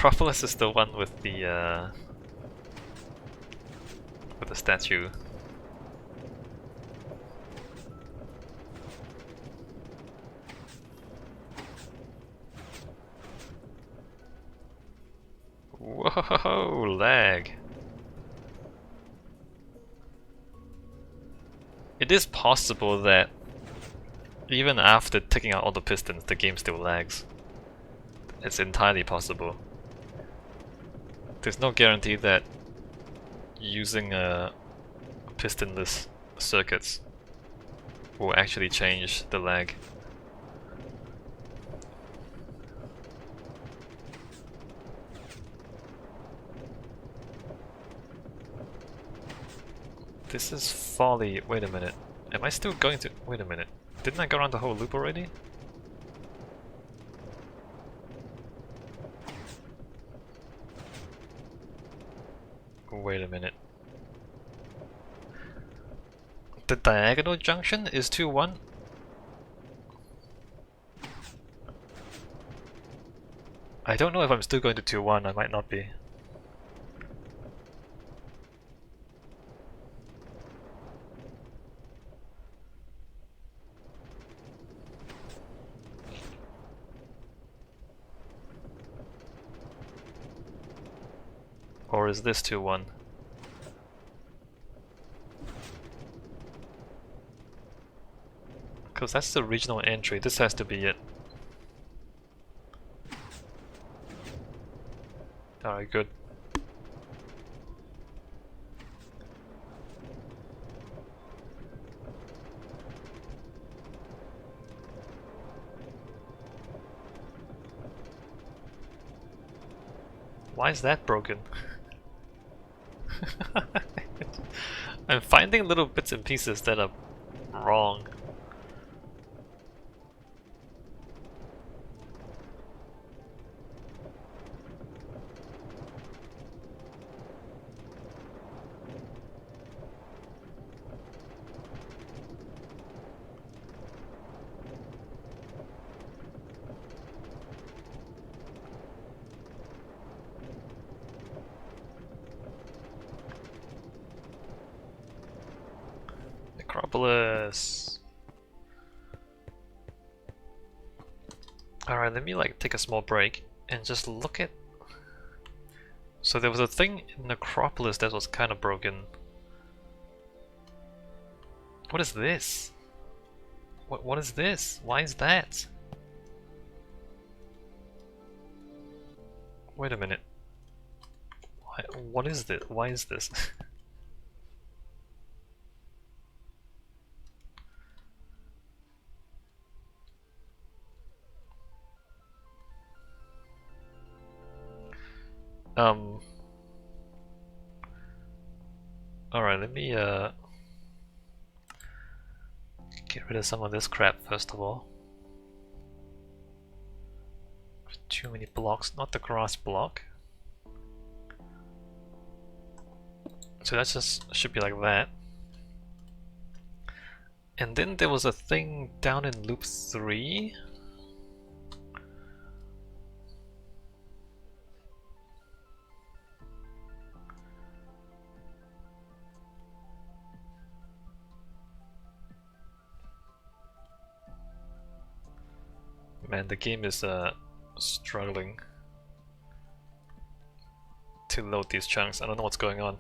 Acropolis is the one with the statue. Whoa, lag. It is possible that even after taking out all the pistons, the game still lags. It's entirely possible. There's no guarantee that using pistonless circuits will actually change the lag. This is folly. Wait a minute. Am I still going to... Wait a minute. Didn't I go around the whole loop already? Wait a minute. The diagonal junction is 2-1? I don't know if I'm still going to 2-1, I might not be. Or is this 2-1? Because that's the regional entry, this has to be it. Alright, good. Why is that broken? I'm finding little bits and pieces that are wrong. Acropolis. Alright, let me like take a small break and just look at... So there was a thing in Acropolis that was kind of broken. What is this? What is this? Why is that? Wait a minute. What is this? Why is this? Alright, let me get rid of some of this crap first of all. Too many blocks, not the grass block. So that just should be like that. And then there was a thing down in loop 3. Man, the game is struggling to load these chunks. I don't know what's going on.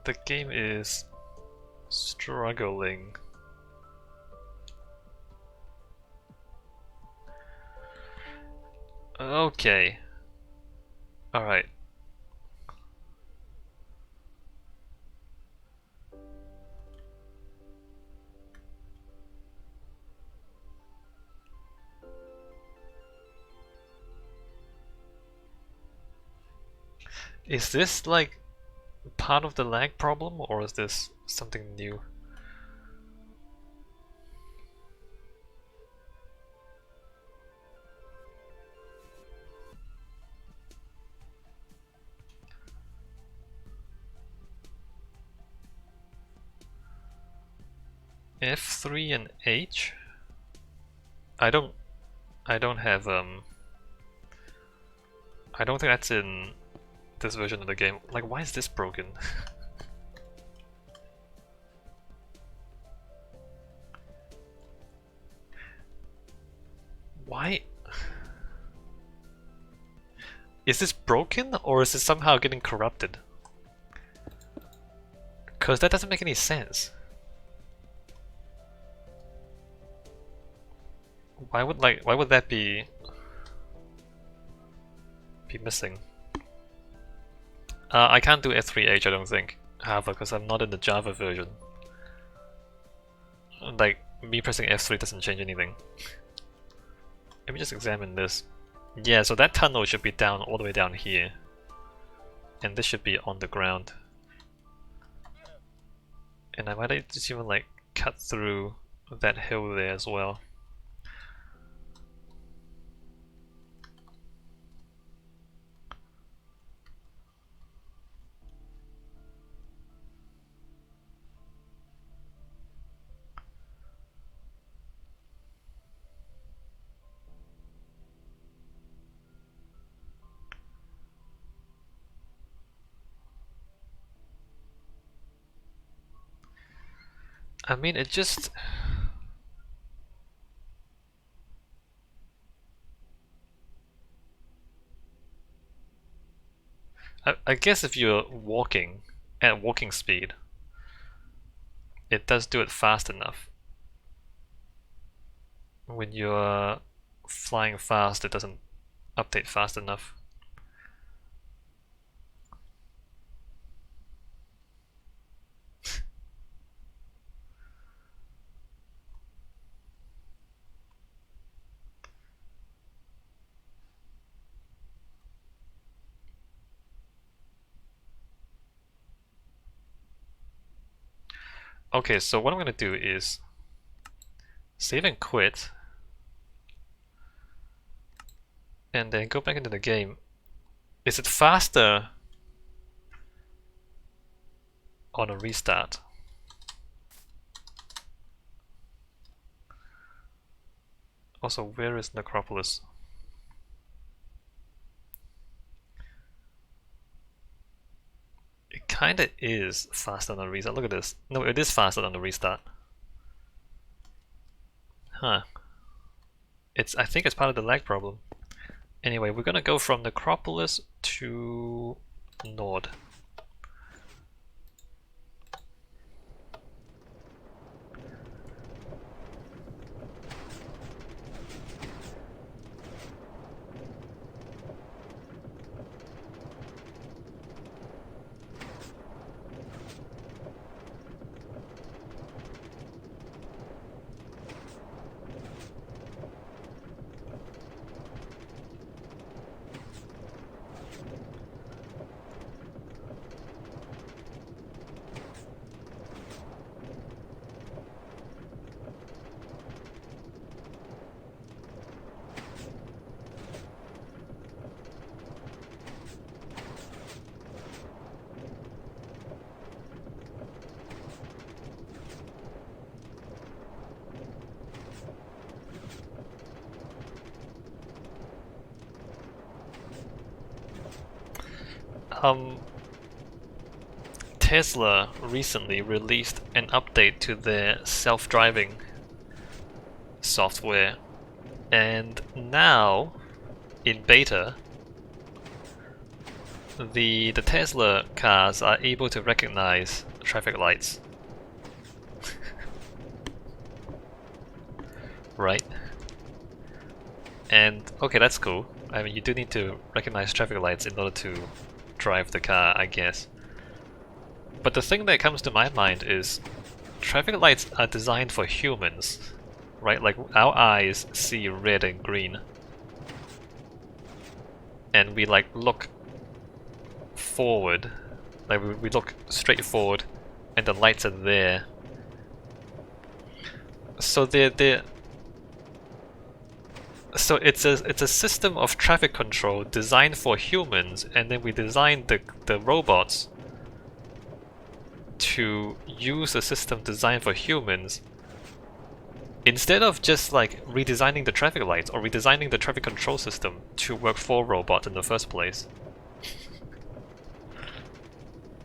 The game is struggling. Okay. Alright. Is this like part of the lag problem, or is this something new? F3 and H? I don't have I don't think that's in this version of the game. Like, why is this broken? Why? Is this broken, or is it somehow getting corrupted? Because that doesn't make any sense. Why would that be missing? I can't do F3H, I don't think, however, because I'm not in the Java version. Like, me pressing F3 doesn't change anything. Let me just examine this. Yeah, so that tunnel should be down all the way down here. And this should be on the ground. And I might just even like cut through that hill there as well. I mean, it just... I guess if you're walking at walking speed, it does do it fast enough. When you're flying fast, it doesn't update fast enough. Okay, so what I'm going to do is save and quit, and then go back into the game. Is it faster on a restart? Also, where is Necropolis? It kinda is faster on a restart. Look at this. No, it is faster on the restart. Huh. I think it's part of the lag problem. Anyway, we're gonna go from Necropolis to Nord. Tesla recently released an update to their self-driving software, and now in beta the Tesla cars are able to recognize traffic lights. Right? And okay, that's cool. I mean, you do need to recognize traffic lights in order to drive the car, I guess. But the thing that comes to my mind is traffic lights are designed for humans, right? Like, our eyes see red and green, and we like look forward, like we look straight forward, and the lights are there. So so it's a system of traffic control designed for humans, and then we designed the robots to use a system designed for humans instead of just like redesigning the traffic lights or redesigning the traffic control system to work for robots in the first place.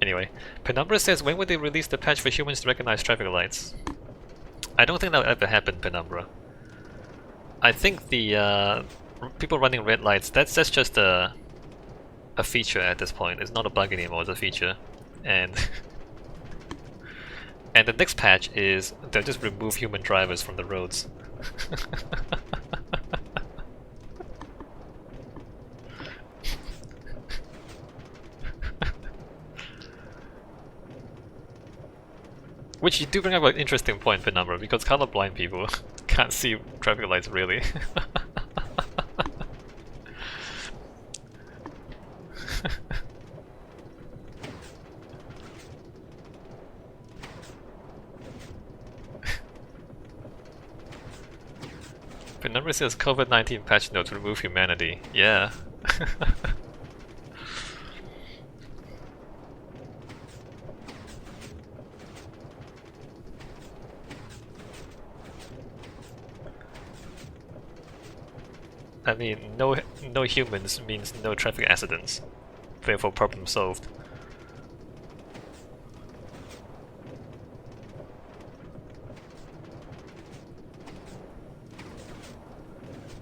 Anyway, Penumbra says, when would they release the patch for humans to recognize traffic lights? I don't think that will ever happen, Penumbra. I think the people running red lights, that's just a feature at this point. It's not a bug anymore, it's a feature. And and the next patch is they'll just remove human drivers from the roads. Which you do bring up an interesting point, Penumbra, because colorblind people can't see traffic lights really. Penumbra says COVID-19 patch notes remove humanity. Yeah. I mean, no humans means no traffic accidents. Therefore, problem solved.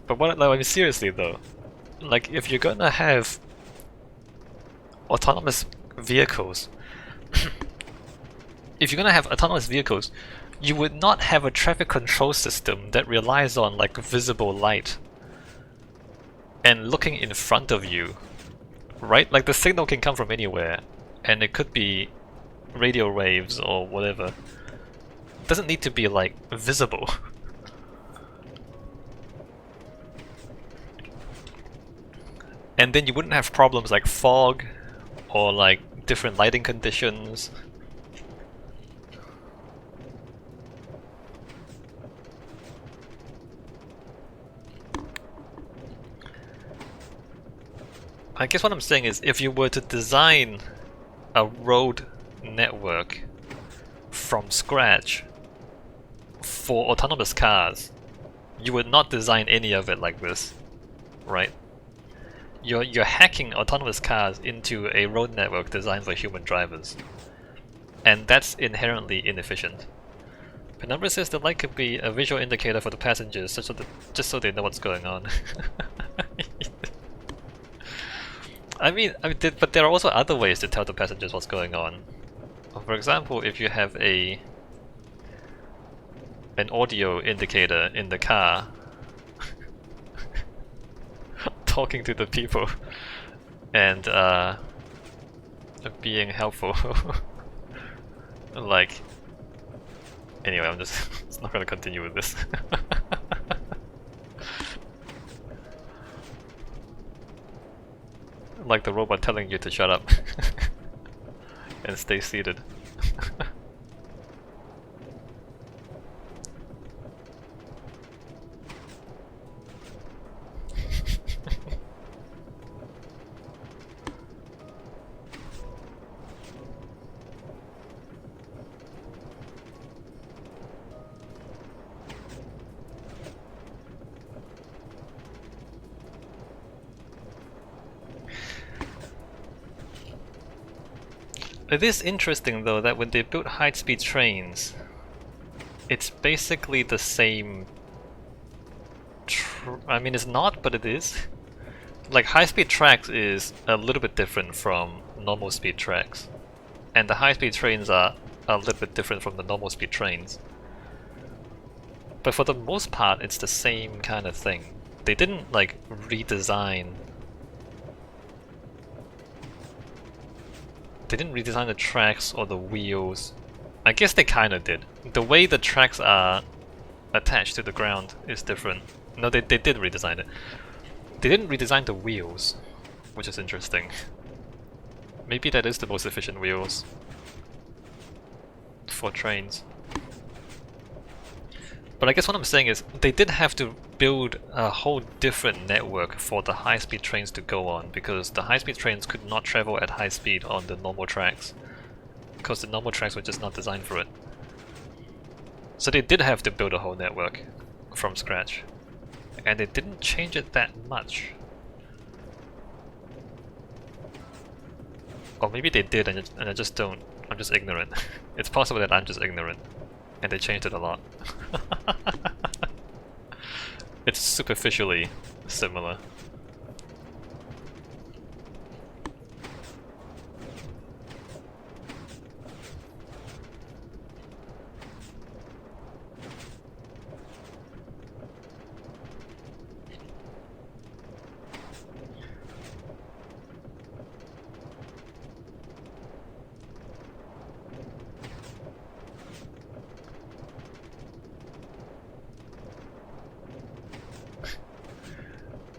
But what, like, I mean, seriously though, like if you're gonna have autonomous vehicles, you would not have a traffic control system that relies on like visible light and looking in front of you, right? Like the signal can come from anywhere, and it could be radio waves or whatever. It doesn't need to be like visible. And then you wouldn't have problems like fog or like different lighting conditions. I guess what I'm saying is, if you were to design a road network from scratch for autonomous cars, you would not design any of it like this, right? You're hacking autonomous cars into a road network designed for human drivers, and that's inherently inefficient. Penumbra says the light could be a visual indicator for the passengers, just so they know what's going on. I mean, but there are also other ways to tell the passengers what's going on. For example, if you have an audio indicator in the car talking to the people and being helpful. Like, anyway, I'm just not gonna continue with this. Like the robot telling you to shut up and stay seated. It is interesting though that when they built high-speed trains, it's basically the same. I mean, it's not, but it is. Like, high-speed tracks is a little bit different from normal speed tracks, and the high-speed trains are a little bit different from the normal speed trains. But for the most part, it's the same kind of thing. They didn't like redesign. They didn't redesign the tracks or the wheels. I guess they kinda did. The way the tracks are attached to the ground is different. No, they did redesign it. They didn't redesign the wheels, which is interesting. Maybe that is the most efficient wheels for trains. But I guess what I'm saying is they did have to build a whole different network for the high-speed trains to go on, because the high-speed trains could not travel at high speed on the normal tracks, because the normal tracks were just not designed for it. So they did have to build a whole network from scratch, and they didn't change it that much. Or maybe they did and I just don't, I'm just ignorant. It's possible that I'm just ignorant and they changed it a lot. It's superficially similar.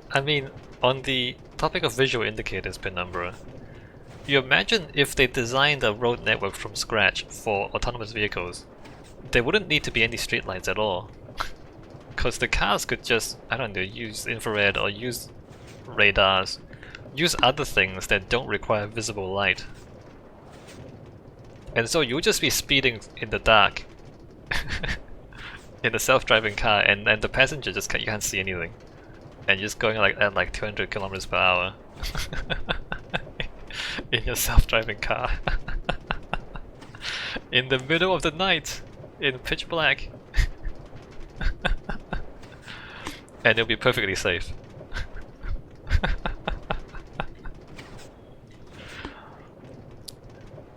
I mean, on the topic of visual indicators, Penumbra, you imagine if they designed a road network from scratch for autonomous vehicles, there wouldn't need to be any streetlights at all. Because the cars could just, I don't know, use infrared or use radars, use other things that don't require visible light. And so you'll just be speeding in the dark in a self-driving car, and the passenger just you can't see anything. And you're just going like at like 200 kilometers per hour in your self-driving car in the middle of the night in pitch black. And it'll be perfectly safe.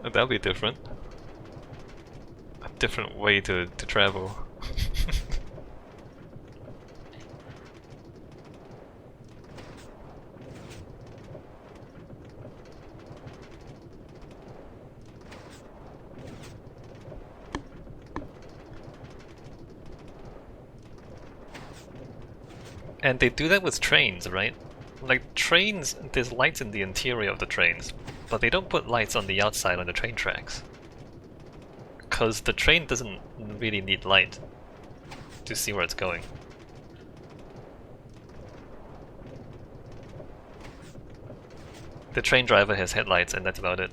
That'll be different. A different way to travel. And they do that with trains, right? Like trains, there's lights in the interior of the trains, but they don't put lights on the outside on the train tracks. Because the train doesn't really need light to see where it's going. The train driver has headlights and that's about it.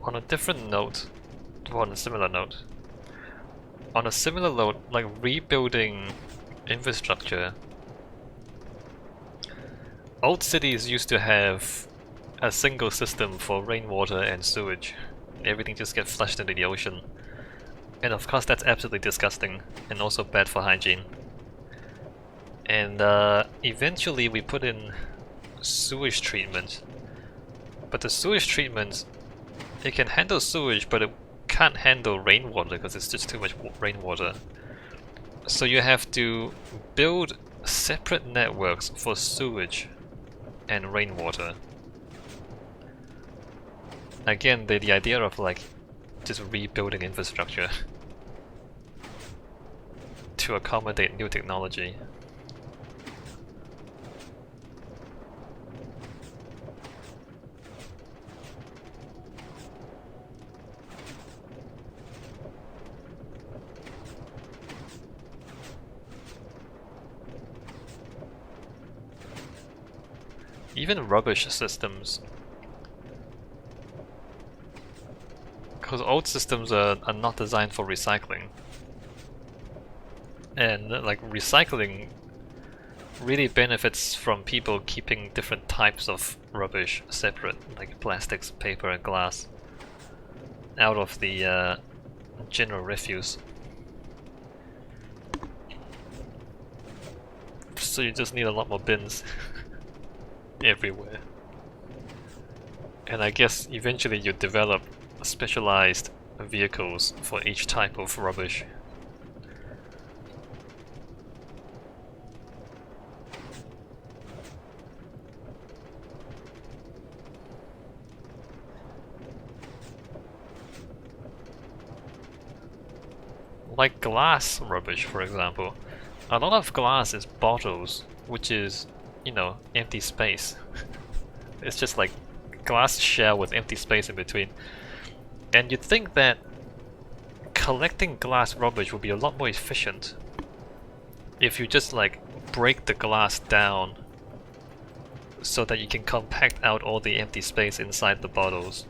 On a different note, or on a similar note, like rebuilding infrastructure, old cities used to have a single system for rainwater and sewage. Everything just gets flushed into the ocean. And of course that's absolutely disgusting and also bad for hygiene. And eventually we put in sewage treatment. But the sewage treatment, it can handle sewage, but it can't handle rainwater because it's just too much rainwater. So you have to build separate networks for sewage and rainwater. Again, the idea of like just rebuilding infrastructure to accommodate new technology. Even rubbish systems. Because old systems are not designed for recycling. And like recycling really benefits from people keeping different types of rubbish separate, like plastics, paper and glass, out of the general refuse. So you just need a lot more bins everywhere. And I guess eventually you develop specialized vehicles for each type of rubbish. Like glass rubbish, for example. A lot of glass is bottles, which is, you know, empty space. It's just like glass shell with empty space in between. And you'd think that collecting glass rubbish would be a lot more efficient if you just like break the glass down so that you can compact out all the empty space inside the bottles.